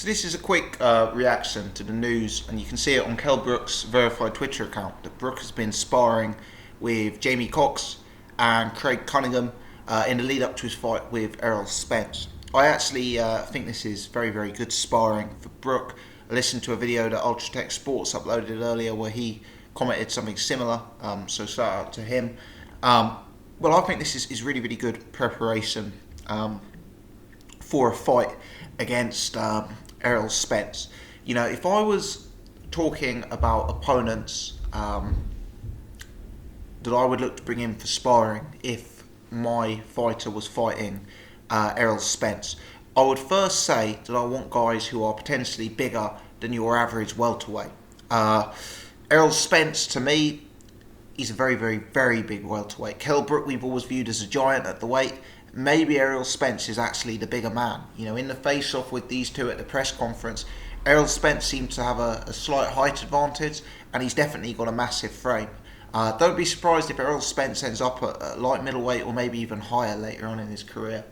this is a quick reaction to the news, and you can see it on Kell Brook's verified Twitter account, that Brook has been sparring with Jamie Cox and Craig Cunningham in the lead up to his fight with Errol Spence. I actually think this is very, very good sparring for Brook. I listened to a video that Ultratech Sports uploaded earlier where he commented something similar, so shout out to him. Well, I think this is really, really good preparation for a fight against Errol Spence. You know, if I was talking about opponents that I would look to bring in for sparring if my fighter was fighting Errol Spence, I would first say that I want guys who are potentially bigger than your average welterweight. Errol Spence, to me, he's a very, very, very big welterweight. Kell Brook we've always viewed as a giant at the weight. Maybe Errol Spence is actually the bigger man. You know, in the face-off with these two at the press conference, Errol Spence seemed to have a slight height advantage, and he's definitely got a massive frame. Don't be surprised if Errol Spence ends up at light middleweight or maybe even higher later on in his career.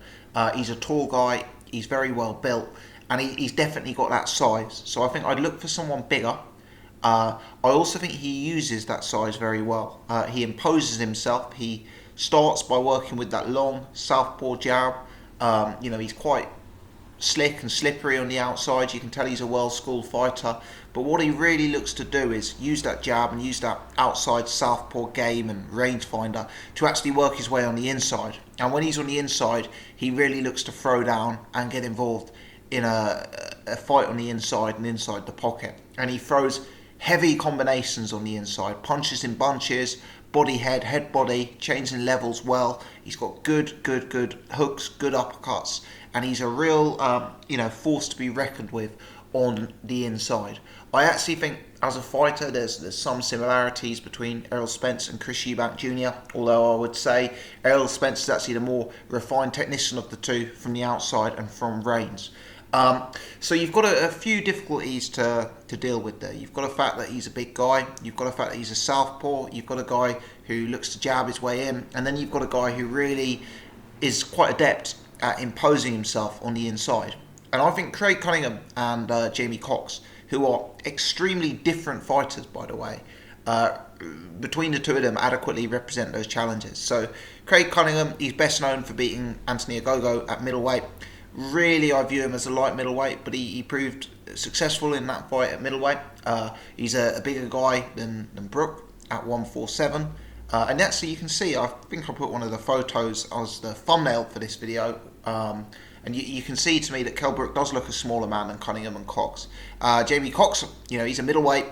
He's a tall guy, he's very well built, and he's definitely got that size. So I think I'd look for someone bigger. I also think he uses that size very well. He imposes himself. He starts by working with that long southpaw jab. You know, he's quite slick and slippery on the outside. You can tell he's a well-schooled fighter. But what he really looks to do is use that jab and use that outside southpaw game and rangefinder to actually work his way on the inside. And when he's on the inside, he really looks to throw down and get involved in a fight on the inside and inside the pocket. And he throws heavy combinations on the inside, punches in bunches, body head body, changing levels well. He's got good hooks, good uppercuts, and he's a real force to be reckoned with on the inside. I actually think as a fighter there's some similarities between Errol Spence and Chris Eubank Jr, although I would say Errol Spence is actually the more refined technician of the two from the outside and from range. So you've got a few difficulties to deal with there. You've got the fact that he's a big guy, you've got the fact that he's a southpaw, you've got a guy who looks to jab his way in, and then you've got a guy who really is quite adept at imposing himself on the inside. And I think Craig Cunningham and Jamie Cox, who are extremely different fighters, by the way, between the two of them adequately represent those challenges. So Craig Cunningham, he's best known for beating Anthony Ogogo at middleweight. Really, I view him as a light middleweight, but he proved successful in that fight at middleweight. He's a bigger guy than Brook at 147. And actually, you can see, I think I put one of the photos as the thumbnail for this video. And you can see to me that Kell Brook does look a smaller man than Cunningham and Cox. Jamie Cox, you know, he's a middleweight.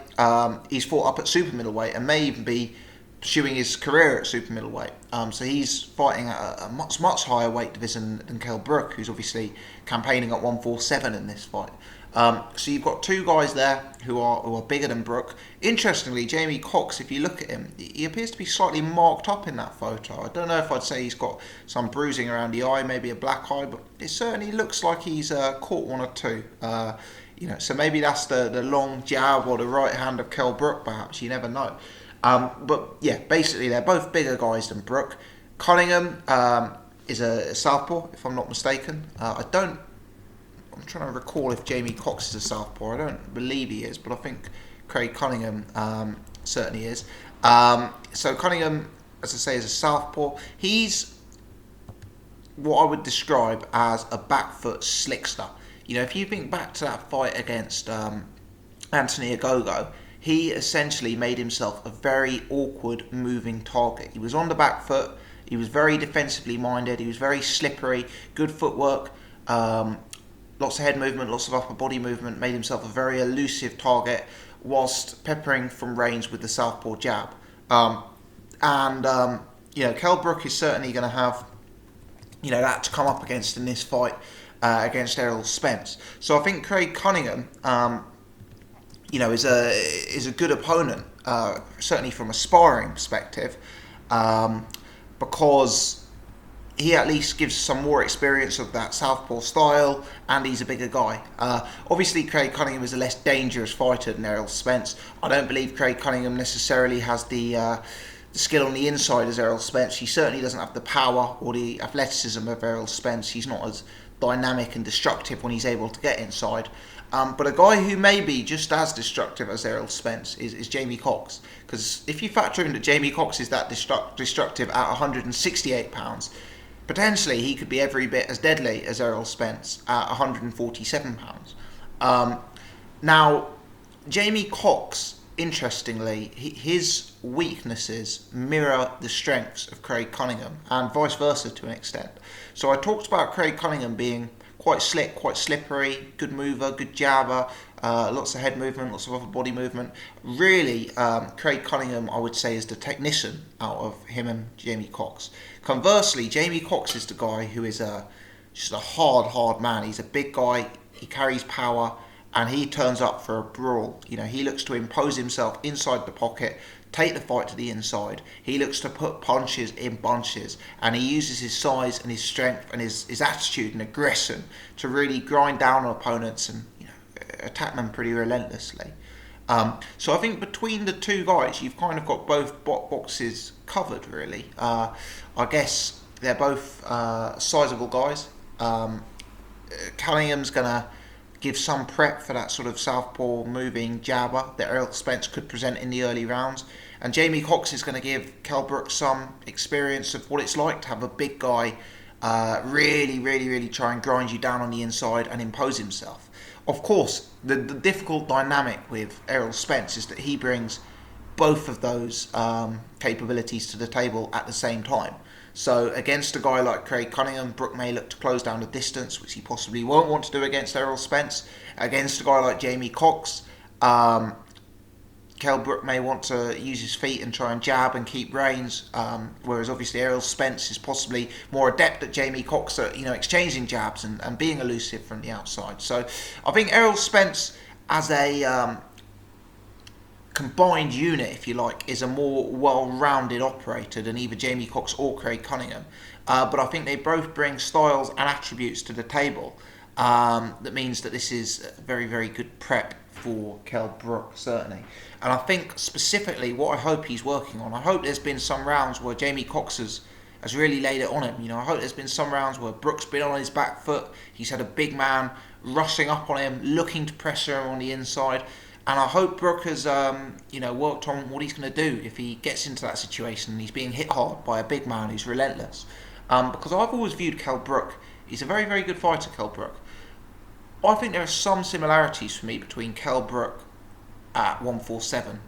He's fought up at super middleweight and may even be pursuing his career at super middleweight. So he's fighting at a much higher weight division than Kell Brook, who's obviously campaigning at 147 in this fight. So you've got two guys there who are bigger than Brook. Interestingly, Jamie Cox, if you look at him, he appears to be slightly marked up in that photo. I don't know if I'd say he's got some bruising around the eye, maybe a black eye, but it certainly looks like he's caught one or two. So maybe that's the long jab or the right hand of Kell Brook, perhaps. You never know. But yeah, basically they're both bigger guys than Brook. Cunningham is a southpaw, if I'm not mistaken. I'm trying to recall if Jamie Cox is a southpaw. I don't believe he is, but I think Craig Cunningham certainly is. So Cunningham, as I say, is a southpaw. He's what I would describe as a back foot slickster. You know, if you think back to that fight against Anthony Ogogo, he essentially made himself a very awkward moving target. He was on the back foot, he was very defensively minded, he was very slippery, good footwork, lots of head movement, lots of upper body movement, made himself a very elusive target whilst peppering from range with the southpaw jab. Kell Brook is certainly going to have that to come up against in this fight against Errol Spence. So I think Craig Cunningham is a good opponent, certainly from a sparring perspective, because he at least gives some more experience of that southpaw style, and he's a bigger guy. Obviously, Craig Cunningham is a less dangerous fighter than Errol Spence. I don't believe Craig Cunningham necessarily has the skill on the inside as Errol Spence. He certainly doesn't have the power or the athleticism of Errol Spence. He's not as dynamic and destructive when he's able to get inside. But a guy who may be just as destructive as Errol Spence is Jamie Cox. Because if you factor in that Jamie Cox is that destructive at 168 pounds, potentially he could be every bit as deadly as Errol Spence at 147 pounds. Now, Jamie Cox, interestingly, his weaknesses mirror the strengths of Craig Cunningham, and vice versa to an extent. So I talked about Craig Cunningham being quite slick, quite slippery, good mover, good jabber, lots of head movement, lots of upper body movement. Really, Craig Cunningham, I would say, is the technician out of him and Jamie Cox. Conversely, Jamie Cox is the guy who is just a hard man. He's a big guy, he carries power, and he turns up for a brawl. He looks to impose himself inside the pocket, take the fight to the inside. He looks to put punches in bunches, and he uses his size and his strength and his attitude and aggression to really grind down on opponents and attack them pretty relentlessly. So I think between the two guys, you've kind of got both boxes covered, really. I guess they're both sizable guys. Cunningham's going to give some prep for that sort of southpaw moving jabber that Errol Spence could present in the early rounds. And Jamie Cox is going to give Kell Brook some experience of what it's like to have a big guy really try and grind you down on the inside and impose himself. Of course, the difficult dynamic with Errol Spence is that he brings both of those capabilities to the table at the same time. So against a guy like Craig Cunningham, Brook may look to close down the distance, which he possibly won't want to do against Errol Spence. Against a guy like Jamie Cox, Kell Brook may want to use his feet and try and jab and keep reins, whereas obviously Errol Spence is possibly more adept at Jamie Cox at exchanging jabs and being elusive from the outside. So I think Errol Spence as a combined unit, if you like, is a more well-rounded operator than either Jamie Cox or Craig Cunningham. But I think they both bring styles and attributes to the table that means that this is a very good prep for Kell Brook, certainly. And I think specifically what I hope he's working on, I hope there's been some rounds where Jamie Cox has really laid it on him. I hope there's been some rounds where Brook's been on his back foot, he's had a big man rushing up on him, looking to pressure him on the inside. And I hope Brook has, worked on what he's going to do if he gets into that situation and he's being hit hard by a big man who's relentless. Because I've always viewed Kell Brook, he's a very good fighter, Kell Brook. I think there are some similarities for me between Kell Brook at 147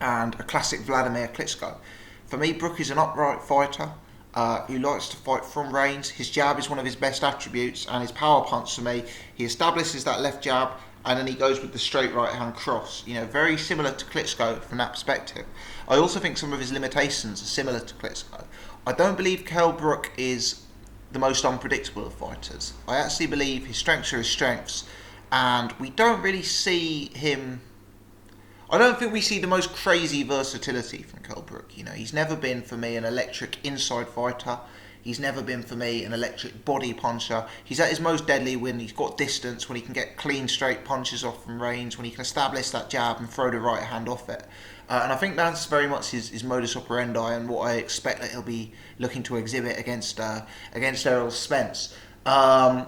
and a classic Vladimir Klitschko. For me, Brook is an upright fighter who likes to fight from range. His jab is one of his best attributes, and his power punch, for me, he establishes that left jab and then he goes with the straight right hand cross. Very similar to Klitschko from that perspective. I also think some of his limitations are similar to Klitschko. I don't believe Kell Brook is the most unpredictable of fighters. I actually believe his strengths are his strengths, and we don't really see him. I don't think we see the most crazy versatility from Kell Brook. He's never been for me an electric inside fighter. He's never been for me an electric body puncher. He's at his most deadly when he's got distance, when he can get clean straight punches off from range, when he can establish that jab and throw the right hand off it. And I think that's very much his modus operandi and what I expect that he'll be looking to exhibit against Errol Spence. And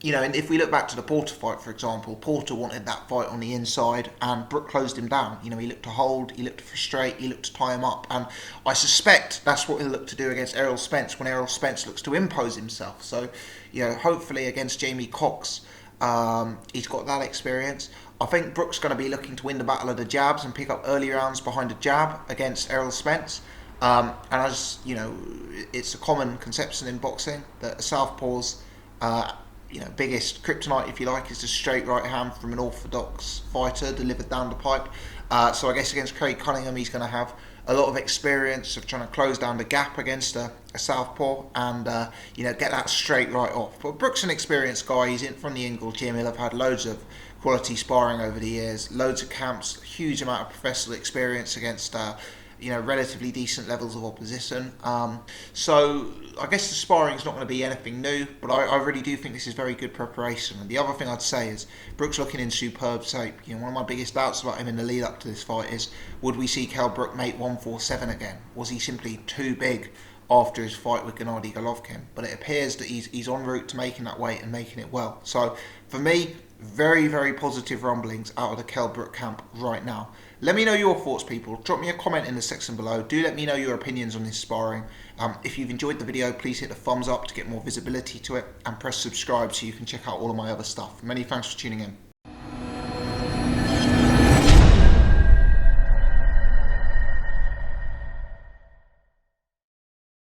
if we look back to the Porter fight, for example, Porter wanted that fight on the inside and Brook closed him down. He looked to hold, he looked to frustrate, he looked to tie him up. And I suspect that's what he'll look to do against Errol Spence when Errol Spence looks to impose himself. So, hopefully against Jamie Cox, he's got that experience. I think Brook's going to be looking to win the battle of the jabs and pick up early rounds behind a jab against Errol Spence. And as it's a common conception in boxing that a southpaw's biggest kryptonite, if you like, is the straight right hand from an orthodox fighter delivered down the pipe. So I guess against Craig Cunningham, he's going to have a lot of experience of trying to close down the gap against a southpaw and get that straight right off. But Brook's an experienced guy. He's in from the Ingle gym. He'll have had loads of quality sparring over the years, loads of camps, huge amount of professional experience against relatively decent levels of opposition. So I guess the sparring is not going to be anything new, but I really do think this is very good preparation. And the other thing I'd say is Brook's looking in superb shape. One of my biggest doubts about him in the lead up to this fight is, would we see Kell Brook make 147 again? Was he simply too big after his fight with Gennady Golovkin. But it appears that he's en route to making that weight and making it well. So for me, very, very positive rumblings out of the Kell Brook camp right now. Let me know your thoughts, people. Drop me a comment in the section below. Do let me know your opinions on this sparring. If you've enjoyed the video, please hit the thumbs up to get more visibility to it, and press subscribe so you can check out all of my other stuff. Many thanks for tuning in.